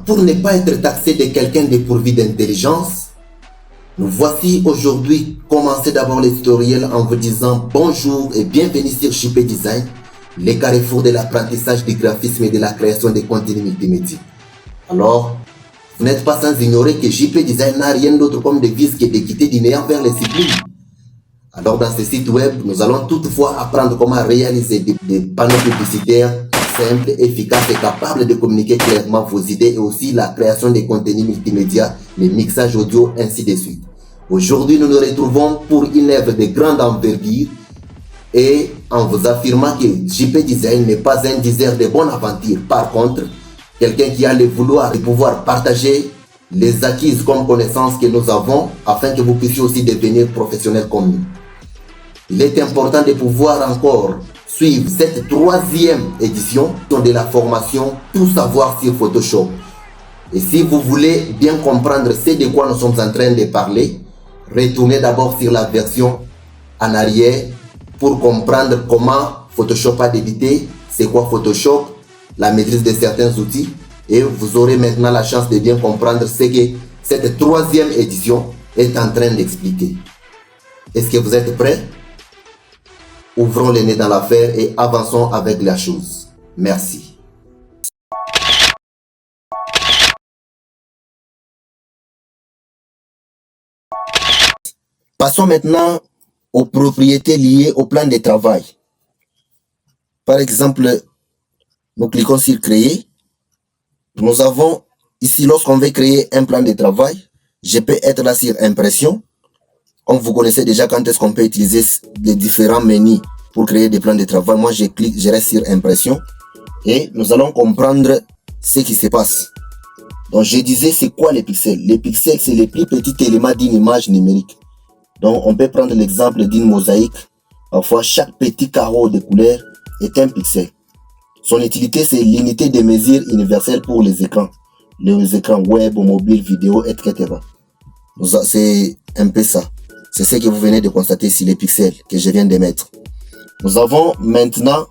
Pour ne pas être taxé de quelqu'un dépourvu d'intelligence, nous voici aujourd'hui commencer d'abord le tutoriel en vous disant bonjour et bienvenue sur JP Design, les carrefours de l'apprentissage du graphisme et de la création de contenus multimédia. Alors, vous n'êtes pas sans ignorer que JP Design n'a rien d'autre comme devise que de quitter du néant vers les sublimes. Alors dans ce site web, nous allons toutefois apprendre comment réaliser des panneaux publicitaires simples, efficaces et capables de communiquer clairement vos idées et aussi la création de contenus multimédia, les mixages audio, ainsi de suite. Aujourd'hui, nous nous retrouvons pour une œuvre de grande envergure et en vous affirmant que JP Design n'est pas un diseur de bonne aventure. Par contre, quelqu'un qui a le vouloir de pouvoir partager les acquises comme connaissances que nous avons afin que vous puissiez aussi devenir professionnel comme nous. Il est important de pouvoir encore suivre cette troisième édition de la formation Tout savoir sur Photoshop. Et si vous voulez bien comprendre ce de quoi nous sommes en train de parler, retournez d'abord sur la version en arrière pour comprendre comment Photoshop a débuté, c'est quoi Photoshop, la maîtrise de certains outils, et vous aurez maintenant la chance de bien comprendre ce que cette troisième édition est en train d'expliquer. Est-ce que vous êtes prêts? Ouvrons les nez dans l'affaire et avançons avec la chose. Merci. Passons maintenant aux propriétés liées au plan de travail. Par exemple, nous cliquons sur créer. Nous avons ici, lorsqu'on veut créer un plan de travail, je peux être là sur impression. Comme vous connaissez déjà quand est-ce qu'on peut utiliser les différents menus pour créer des plans de travail. Moi, je clique, je reste sur impression et nous allons comprendre ce qui se passe. Donc, je disais, c'est quoi les pixels? Les pixels, c'est les plus petits éléments d'une image numérique. Donc, on peut prendre l'exemple d'une mosaïque. Parfois, chaque petit carreau de couleur est un pixel. Son utilité, c'est l'unité de mesure universelle pour les écrans web, mobiles, vidéo, etc. C'est un peu ça. C'est ce que vous venez de constater sur les pixels que je viens de mettre. Nous avons maintenant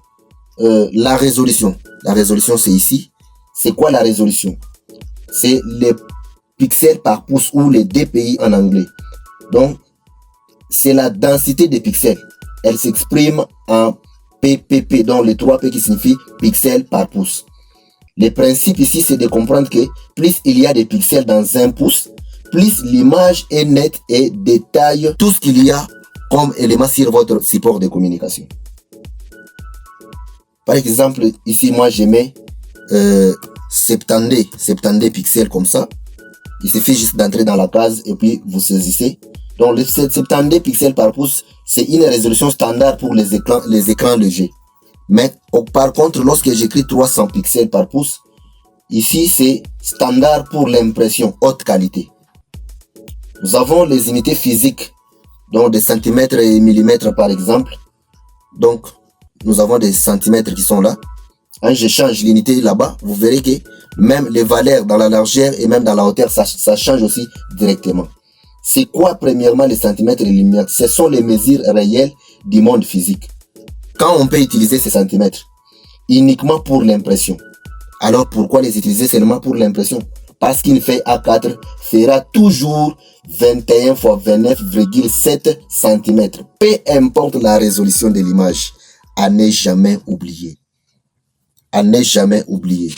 la résolution. La résolution, c'est ici. C'est quoi la résolution? C'est les pixels par pouce ou les dpi en anglais. Donc, c'est la densité des pixels. Elle s'exprime en ppp, donc les 3 p qui signifient pixels par pouce. Le principe ici, c'est de comprendre que plus il y a des pixels dans un pouce, plus l'image est nette et détaille tout ce qu'il y a comme élément sur votre support de communication. Par exemple, ici, moi, je mets 70 pixels comme ça. Il suffit juste d'entrer dans la case et puis vous saisissez. Donc, les 70 pixels par pouce, c'est une résolution standard pour les écrans légers. Mais par contre, lorsque j'écris 300 pixels par pouce, ici, c'est standard pour l'impression haute qualité. Nous avons les unités physiques, donc des centimètres et millimètres par exemple. Donc, nous avons des centimètres qui sont là. Quand je change l'unité là-bas, vous verrez que même les valeurs dans la largeur et même dans la hauteur, ça change aussi directement. C'est quoi premièrement les centimètres et les millimètres? Ce sont les mesures réelles du monde physique. Quand on peut utiliser ces centimètres? Uniquement pour l'impression. Alors pourquoi les utiliser seulement pour l'impression? Parce qu'une feuille A4 fera toujours 21 x 29,7 cm. Peu importe la résolution de l'image. À ne jamais oublier. À ne jamais oublier.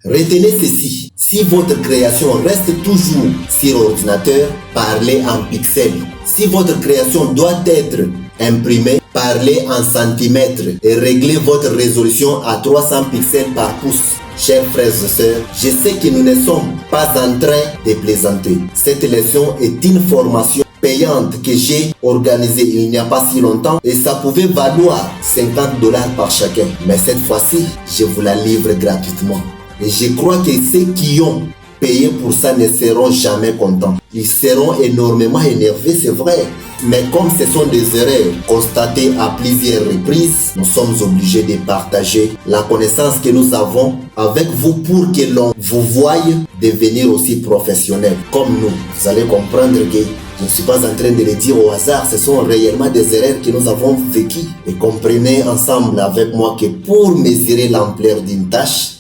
Retenez ceci. Si votre création reste toujours sur ordinateur, parlez en pixels. Si votre création doit être imprimée, parlez en centimètres et réglez votre résolution à 300 pixels par pouce. Chers frères et sœurs, je sais que nous ne sommes pas en train de plaisanter. Cette leçon est une formation payante que j'ai organisée il n'y a pas si longtemps et ça pouvait valoir 50 $ par chacun. Mais cette fois-ci, je vous la livre gratuitement. Et je crois que ceux qui ont payé pour ça ne seront jamais contents. Ils seront énormément énervés, c'est vrai. Mais comme ce sont des erreurs constatées à plusieurs reprises, nous sommes obligés de partager la connaissance que nous avons avec vous pour que l'on vous voie devenir aussi professionnel comme nous. Vous allez comprendre que je ne suis pas en train de le dire au hasard, ce sont réellement des erreurs que nous avons vécues. Et comprenez ensemble avec moi que pour mesurer l'ampleur d'une tâche,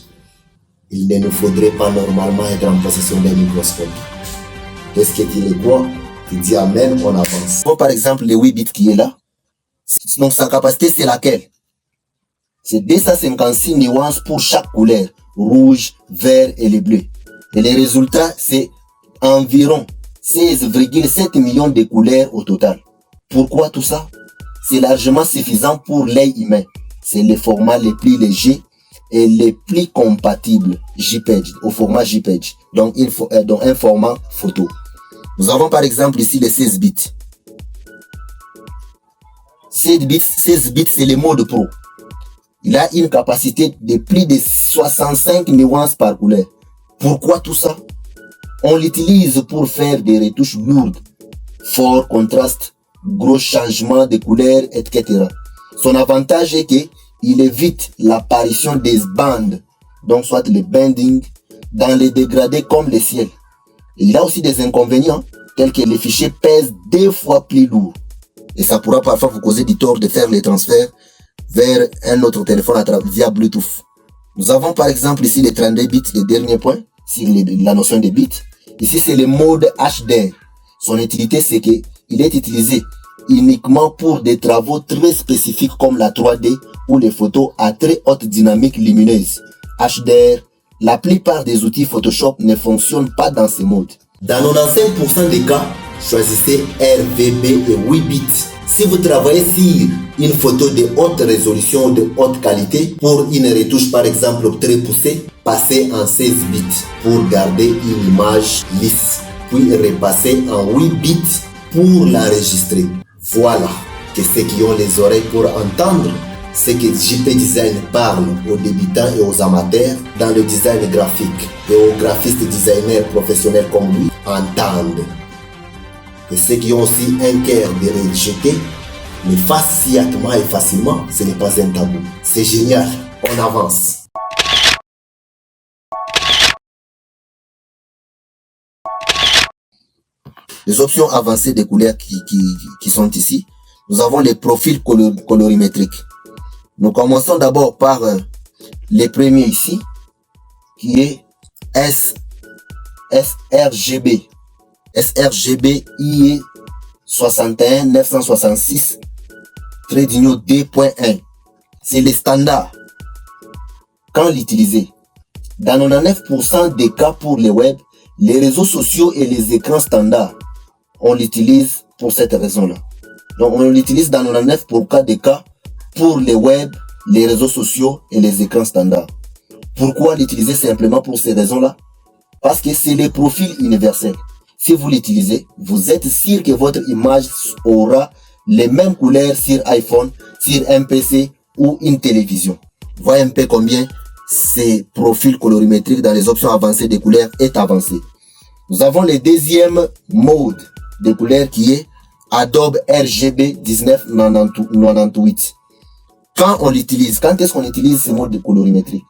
il ne nous faudrait pas normalement être en possession d'un microscope. Qu'est-ce que tu le crois? Tu dis amen, on avance. Bon, par exemple, le 8 bits qui est là. Donc sa capacité, c'est laquelle? C'est 256 nuances pour chaque couleur. Rouge, vert et le bleu. Et les résultats, c'est environ 16,7 millions de couleurs au total. Pourquoi tout ça? C'est largement suffisant pour l'œil humain. C'est le format le plus léger et le plus compatible JPEG, au format JPEG, donc un format photo. Nous avons par exemple ici les 16 bits. 16 bits, c'est le mode pro. Il a une capacité de plus de 65 nuances par couleur. Pourquoi tout ça? On l'utilise pour faire des retouches lourdes, fort contraste, gros changements de couleurs, etc. Son avantage est qu'il évite l'apparition des bandes, donc soit le bending, dans les dégradés comme le ciel. Et il a aussi des inconvénients, tels que les fichiers pèsent 2 fois plus lourd. Et ça pourra parfois vous causer du tort de faire les transferts vers un autre téléphone via Bluetooth. Nous avons par exemple ici les 32 bits, le dernier point, sur la notion de bits. Ici, c'est le mode HDR. Son utilité, c'est qu'il est utilisé uniquement pour des travaux très spécifiques comme la 3D ou les photos à très haute dynamique lumineuse. HDR, la plupart des outils Photoshop ne fonctionnent pas dans ce mode. Dans 95% des cas, choisissez RVB et 8 bits. Si vous travaillez sur une photo de haute résolution ou de haute qualité, pour une retouche par exemple très poussée, passez en 16 bits pour garder une image lisse, puis repassez en 8 bits pour l'enregistrer. Voilà que ceux qui ont les oreilles pour entendre ce que JP Design parle aux débutants et aux amateurs dans le design graphique et aux graphistes designers professionnels comme lui entendent. Et ceux qui ont aussi un cœur de rejeter, mais facilement et facilement, ce n'est pas un tabou. C'est génial, on avance. Les options avancées des couleurs qui sont ici, nous avons les profils colorimétriques. Nous commençons d'abord par les premiers ici, qui est sRGB. sRGB IE 61 966 2.1. C'est le standard. Quand l'utiliser? Dans 99% des cas pour les web, les réseaux sociaux et les écrans standards, on l'utilise pour cette raison-là. Donc on l'utilise dans 99% des cas pour les web, les réseaux sociaux et les écrans standards. Pourquoi l'utiliser? Simplement pour ces raisons-là? Parce que c'est le profil universel. Si vous l'utilisez, vous êtes sûr que votre image aura les mêmes couleurs sur iPhone, sur un PC ou une télévision. Voyez un peu combien ces profils colorimétriques dans les options avancées des couleurs est avancé. Nous avons le deuxième mode de couleurs qui est Adobe RGB 1998. Quand on l'utilise, quand est-ce qu'on utilise ce mode de colorimétrie?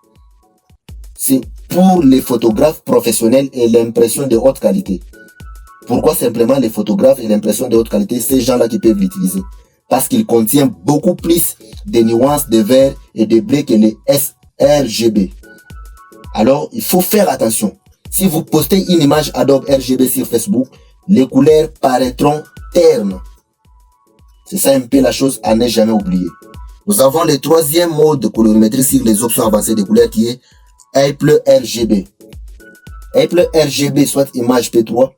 C'est pour les photographes professionnels et l'impression de haute qualité. Pourquoi simplement les photographes et l'impression de haute qualité, ces gens-là qui peuvent l'utiliser? Parce qu'il contient beaucoup plus de nuances de vert et de bleu que les sRGB. Alors, il faut faire attention. Si vous postez une image Adobe RGB sur Facebook, les couleurs paraîtront ternes. C'est ça un peu la chose à ne jamais oublier. Nous avons le troisième mode de colorimétrie sur les options avancées de couleurs qui est Apple RGB. Apple RGB, soit image P3,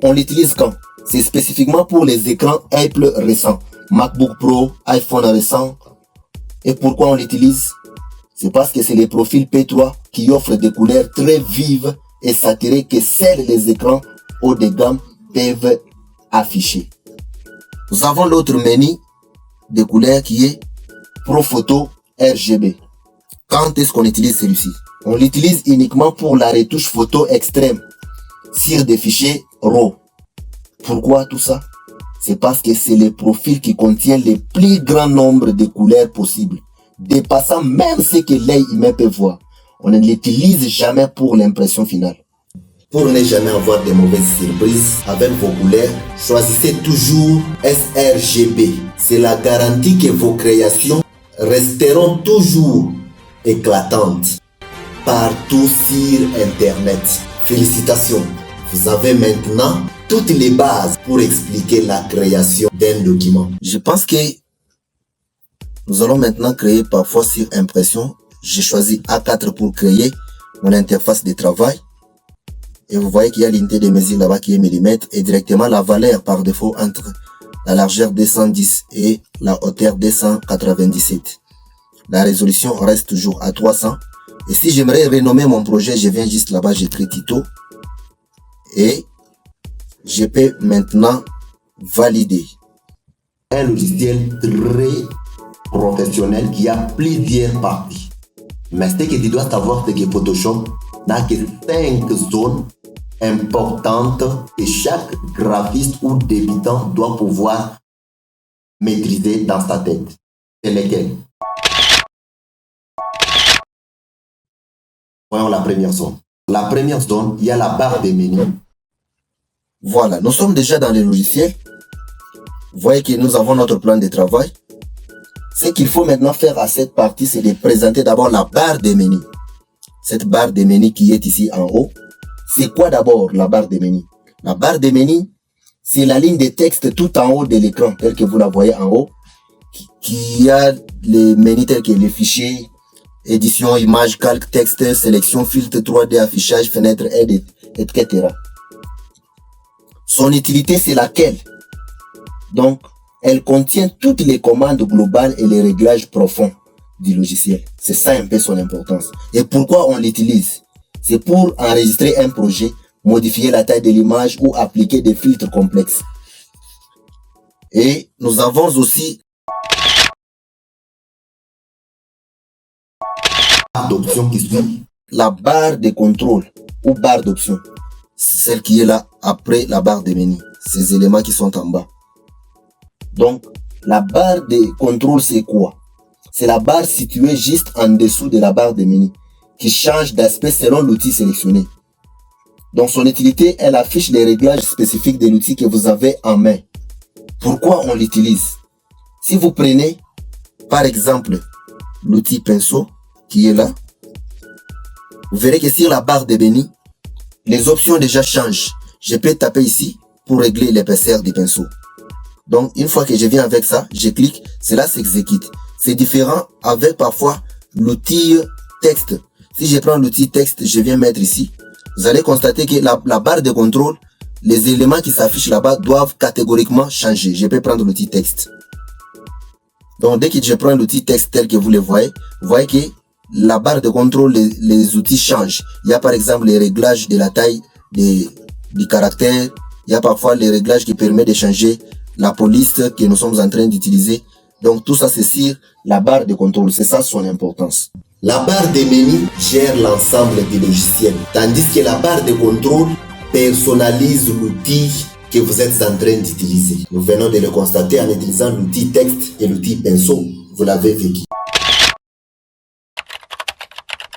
on l'utilise quand? C'est spécifiquement pour les écrans Apple récents, MacBook Pro, iPhone récent. Et pourquoi on l'utilise? C'est parce que c'est les profils P3 qui offrent des couleurs très vives et saturées que seuls les écrans haut de gamme peuvent afficher. Nous avons l'autre menu de couleurs qui est Pro Photo RGB. Quand est-ce qu'on utilise celui-ci? On l'utilise uniquement pour la retouche photo extrême sur des fichiers RAW. Pourquoi tout ça? C'est parce que c'est le profil qui contient le plus grand nombre de couleurs possibles, dépassant même ce que l'œil humain peut voir. On ne l'utilise jamais pour l'impression finale. Pour ne jamais avoir de mauvaises surprises avec vos couleurs, choisissez toujours sRGB. C'est la garantie que vos créations resteront toujours éclatantes. partout sur Internet. Félicitations, vous avez maintenant toutes les bases pour expliquer la création d'un document. Je pense que nous allons maintenant créer parfois sur impression. J'ai choisi A4 pour créer mon interface de travail. Et vous voyez qu'il y a l'unité de mesure là-bas qui est millimètre et directement la valeur par défaut entre la largeur 210 et la hauteur 297. La résolution reste toujours à 300. Et si j'aimerais renommer mon projet, je viens juste là-bas, j'écris Tito. Et je peux maintenant valider. Un logiciel très professionnel qui a plusieurs parties. Mais ce que tu dois savoir, c'est que Photoshop n'a que 5 zones importantes que chaque graphiste ou débutant doit pouvoir maîtriser dans sa tête. C'est lesquelles? Voyons la première zone. La première zone, il y a la barre des menus. Voilà, nous sommes déjà dans le logiciel. Vous voyez que nous avons notre plan de travail. Ce qu'il faut maintenant faire à cette partie, c'est de présenter d'abord la barre des menus. Cette barre des menus qui est ici en haut. C'est quoi d'abord la barre des menus? La barre des menus, c'est la ligne de texte tout en haut de l'écran, tel que vous la voyez en haut, qui a les menus tels que les fichiers, édition, image, calque, texte, sélection, filtre, 3D, affichage, fenêtre, edit, etc. Son utilité, c'est laquelle? Donc, elle contient toutes les commandes globales et les réglages profonds du logiciel. C'est ça un peu son importance. Et pourquoi on l'utilise? C'est pour enregistrer un projet, modifier la taille de l'image ou appliquer des filtres complexes. Et nous avons aussi la barre d'options qui suit la barre de contrôle ou barre d'options. Celle qui est là après la barre de menu. Ces éléments qui sont en bas. Donc, la barre de contrôle, c'est quoi? C'est la barre située juste en dessous de la barre de menu, qui change d'aspect selon l'outil sélectionné. Donc, son utilité, elle affiche les réglages spécifiques de l'outil que vous avez en main. Pourquoi on l'utilise? Si vous prenez, par exemple, l'outil pinceau, qui est là, vous verrez que sur la barre de menu, les options déjà changent. Je peux taper ici pour régler l'épaisseur du pinceau. Donc, une fois que je viens avec ça, je clique, cela s'exécute. C'est différent avec parfois l'outil texte. Si je prends l'outil texte, je viens mettre ici. Vous allez constater que la barre de contrôle, les éléments qui s'affichent là-bas doivent catégoriquement changer. Je peux prendre l'outil texte. Donc, dès que je prends l'outil texte tel que vous le voyez, vous voyez que la barre de contrôle, les outils changent. Il y a par exemple les réglages de la taille du caractère. Il y a parfois les réglages qui permettent de changer la police que nous sommes en train d'utiliser. Donc tout ça c'est sur la barre de contrôle, c'est ça son importance. La barre de menu gère l'ensemble du logiciel, tandis que la barre de contrôle personnalise l'outil que vous êtes en train d'utiliser. Nous venons de le constater en utilisant l'outil texte et l'outil pinceau. Vous l'avez vécu.